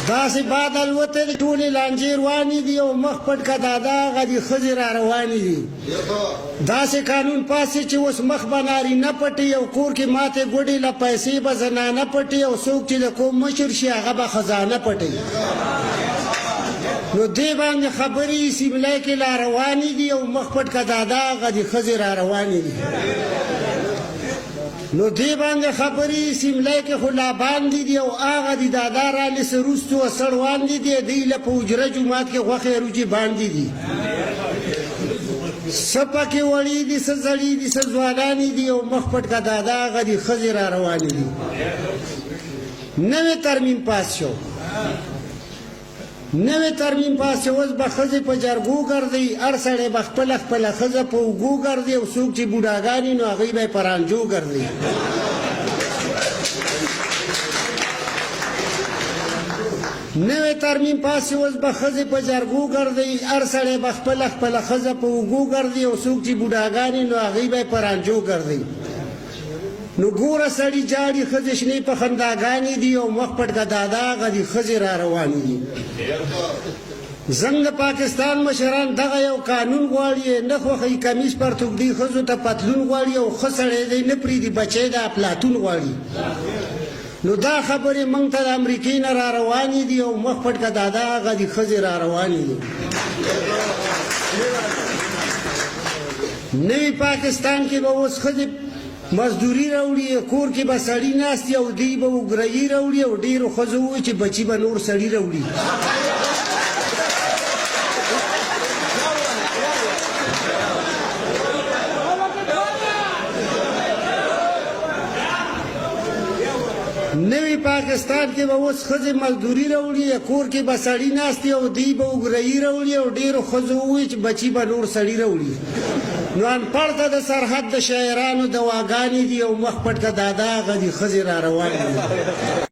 داسې باد الوتې دي ټولې لانجې روانې دي او مخ پټ که دادا هغه دي ښځې را روانې دي داسې قانون پاسې چې اوس مخ به نارینه پټي او کور کې ماتې ګوډې له پیسې به زنانه پټي او څوک چې د کوم مشر شي هغه به خزانه پټي نو دې باندې خبرې سیملای کې لا روانې دي او مخ پټ که دادا هغه دي ښځې را روانې دي نو دې باندې خبرې سیملای کې خو لا باندې دي او هغه دي دادا رالې سه وروستو سړ واندې دي دوی له په حجره جومات کې غوښې روجې باندې دي څه پکې وړي دي څه زړي دي څه ځوانانې دي او مخ پټ که دادا هغه دي ښځې را روانې دي نوی ترمیم پاس شو نوی ترمیم پاس شو اوس به ښځې په جرګو ګرځي هر سړی به خپله خپله ښځه په اوږو ګرځي او څوک چې بوډاګانې نو هغوی به یې په رانجو ګرځي نوی ترمیم پاس شو اوس به ښځې په جرګو ګرځي هر سړی به خپله خپله ښځه په اوږو ګرځي او څوک چې بوډاګانې نو هغوی به یې په رانجو ګرځي نو ګوره سړي جاړي ښځې شنې په خنداګانې دي او مخ پټ که دادا هغه دي ښځې را روانې دي زموږ د پاکستان مشران دغه یو قانون غواړي نه خوښوي کمیس پرتوږدي ښځو ته پتلون غواړي او ښه سړی دی نه پرېږدي بچی د افلاطون غواړي نو دا خبرې موږ ته د امریکې نه را روانې دي او مخ پټ که دادا هغه دي ښځې را روانې دي نوي پاکستان کې به اوس ښځې مزدوري راوړي کور کې به سړي ناست دي او دوی به وګرایي راوړي او ډېرو ښځو ووایي چې بچي به نور سړي راوړي نوی پاکستان کې به اوس ښځې مزدوري راوړي کور کې به سړي ناست دي او دوی به وګرایي راوړي او ډېرو ښځو ووایي چې بچي به نور سړي راوړي نو انپړ ته د سرحد د شاعرانو دواګانې دي او مخ پټ که دادا هغه دي ښځې را روانې دي